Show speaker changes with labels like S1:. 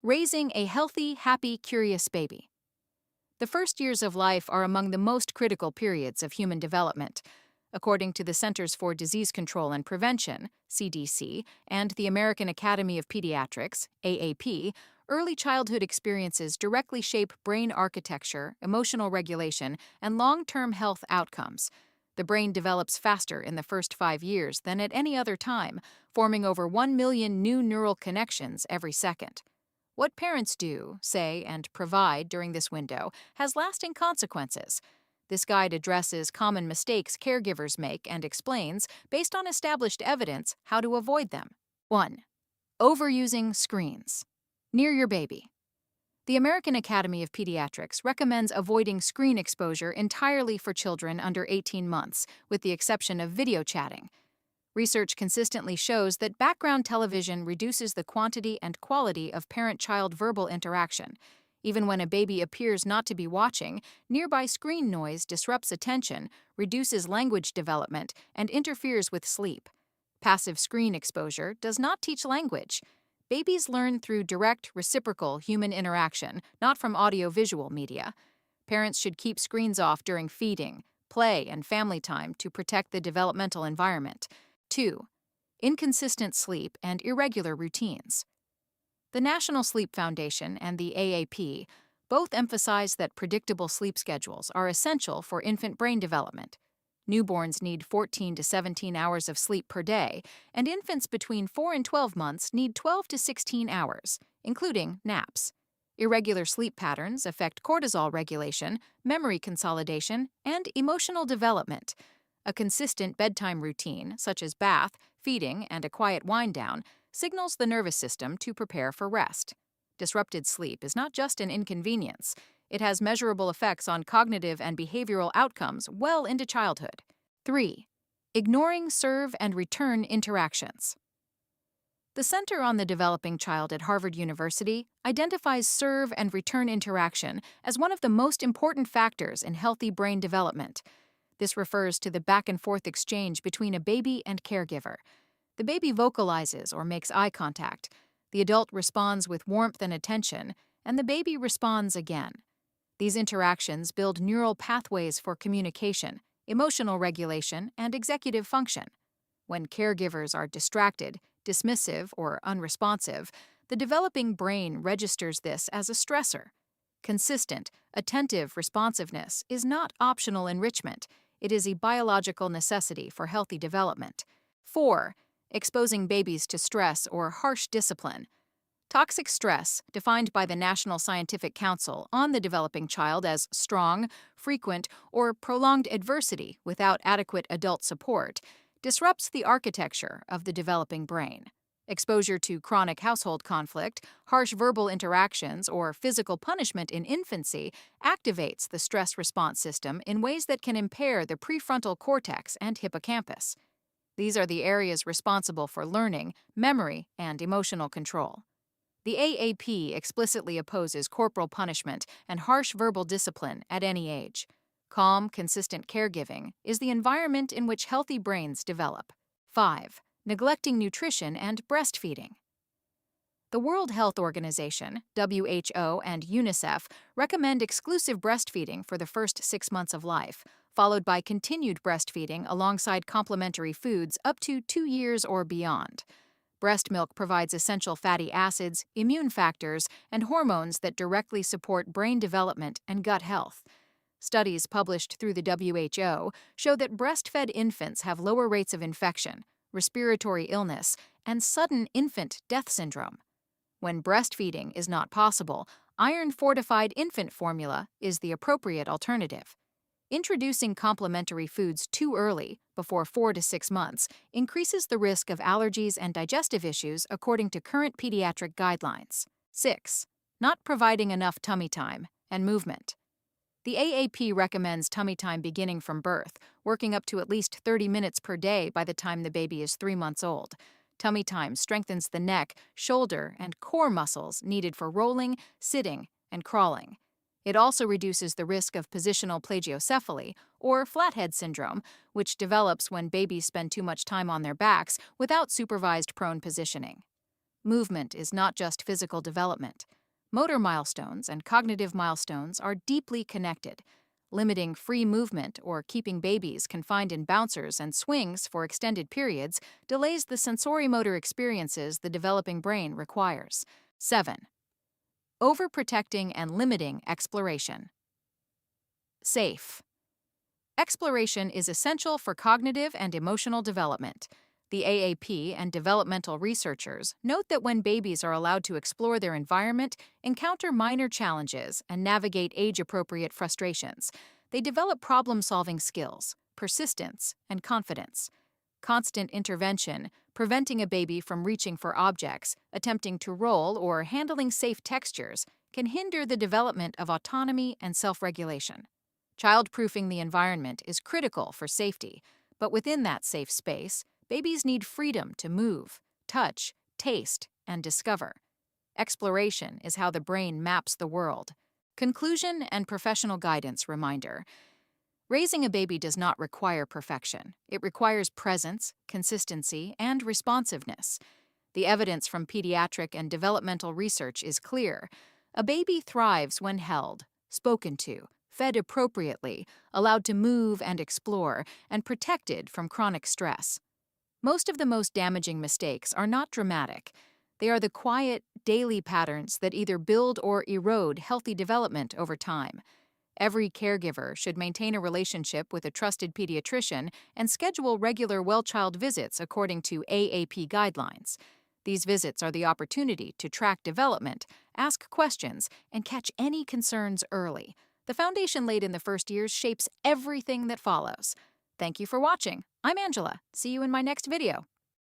S1: Raising a healthy, happy, curious baby. The first years of life are among the most critical periods of human development. According to the Centers for Disease Control and Prevention, CDC, and the American Academy of Pediatrics, AAP, early childhood experiences directly shape brain architecture, emotional regulation, and long-term health outcomes. The brain develops faster in the first 5 years than at any other time, forming over 1 million new neural connections every second. What parents do, say, and provide during this window has lasting consequences. This guide addresses common mistakes caregivers make and explains, based on established evidence, how to avoid them. 1. Overusing screens. Near your baby. The American Academy of Pediatrics recommends avoiding screen exposure entirely for children under 18 months, with the exception of video chatting. Research consistently shows that background television reduces the quantity and quality of parent-child verbal interaction. Even when a baby appears not to be watching, nearby screen noise disrupts attention, reduces language development, and interferes with sleep. Passive screen exposure does not teach language. Babies learn through direct, reciprocal human interaction, not from audio-visual media. Parents should keep screens off during feeding, play, and family time to protect the developmental environment. 2. Inconsistent sleep and irregular routines. The National Sleep Foundation and the AAP both emphasize that predictable sleep schedules are essential for infant brain development. Newborns need 14 to 17 hours of sleep per day, and infants between 4 and 12 months need 12 to 16 hours, including naps. Irregular sleep patterns affect cortisol regulation, memory consolidation, and emotional development. A consistent bedtime routine, such as bath, feeding, and a quiet wind-down, signals the nervous system to prepare for rest. Disrupted sleep is not just an inconvenience. It has measurable effects on cognitive and behavioral outcomes well into childhood. 3. Ignoring serve and return interactions. The Center on the Developing Child at Harvard University identifies serve and return interaction as one of the most important factors in healthy brain development. This refers to the back-and-forth exchange between a baby and caregiver. The baby vocalizes or makes eye contact. The adult responds with warmth and attention, and the baby responds again. These interactions build neural pathways for communication, emotional regulation, and executive function. When caregivers are distracted, dismissive, or unresponsive, the developing brain registers this as a stressor. Consistent, attentive responsiveness is not optional enrichment. It is a biological necessity for healthy development. 4. Exposing babies to stress or harsh discipline. Toxic stress, defined by the National Scientific Council on the Developing Child as strong, frequent, or prolonged adversity without adequate adult support, disrupts the architecture of the developing brain. Exposure to chronic household conflict, harsh verbal interactions, or physical punishment in infancy activates the stress response system in ways that can impair the prefrontal cortex and hippocampus. These are the areas responsible for learning, memory, and emotional control. The AAP explicitly opposes corporal punishment and harsh verbal discipline at any age. Calm, consistent caregiving is the environment in which healthy brains develop. 5. Neglecting nutrition and breastfeeding. The World Health Organization, WHO, and UNICEF recommend exclusive breastfeeding for the first 6 months of life, followed by continued breastfeeding alongside complementary foods up to 2 years or beyond. Breast milk provides essential fatty acids, immune factors, and hormones that directly support brain development and gut health. Studies published through the WHO show that breastfed infants have lower rates of infection, respiratory illness, and sudden infant death syndrome. When breastfeeding is not possible, iron-fortified infant formula is the appropriate alternative. Introducing complementary foods too early, before 4 to 6 months, increases the risk of allergies and digestive issues according to current pediatric guidelines. 6. Not providing enough tummy time and movement. The AAP recommends tummy time beginning from birth, working up to at least 30 minutes per day by the time the baby is 3 months old. Tummy time strengthens the neck, shoulder, and core muscles needed for rolling, sitting, and crawling. It also reduces the risk of positional plagiocephaly, or flathead syndrome, which develops when babies spend too much time on their backs without supervised prone positioning. Movement is not just physical development. Motor milestones and cognitive milestones are deeply connected. Limiting free movement or keeping babies confined in bouncers and swings for extended periods delays the sensorimotor experiences the developing brain requires. 7. Overprotecting and limiting exploration. Safe. Exploration is essential for cognitive and emotional development. The AAP and developmental researchers note that when babies are allowed to explore their environment, encounter minor challenges, and navigate age-appropriate frustrations, they develop problem-solving skills, persistence, and confidence. Constant intervention, preventing a baby from reaching for objects, attempting to roll, or handling safe textures, can hinder the development of autonomy and self-regulation. Child-proofing the environment is critical for safety, but within that safe space, babies need freedom to move, touch, taste, and discover. Exploration is how the brain maps the world. Conclusion and professional guidance reminder. Raising a baby does not require perfection. It requires presence, consistency, and responsiveness. The evidence from pediatric and developmental research is clear. A baby thrives when held, spoken to, fed appropriately, allowed to move and explore, and protected from chronic stress. Most of the most damaging mistakes are not dramatic. They are the quiet, daily patterns that either build or erode healthy development over time. Every caregiver should maintain a relationship with a trusted pediatrician and schedule regular well-child visits according to AAP guidelines. These visits are the opportunity to track development, ask questions, and catch any concerns early. The foundation laid in the first years shapes everything that follows. Thank you for watching. I'm Angela. See you in my next video.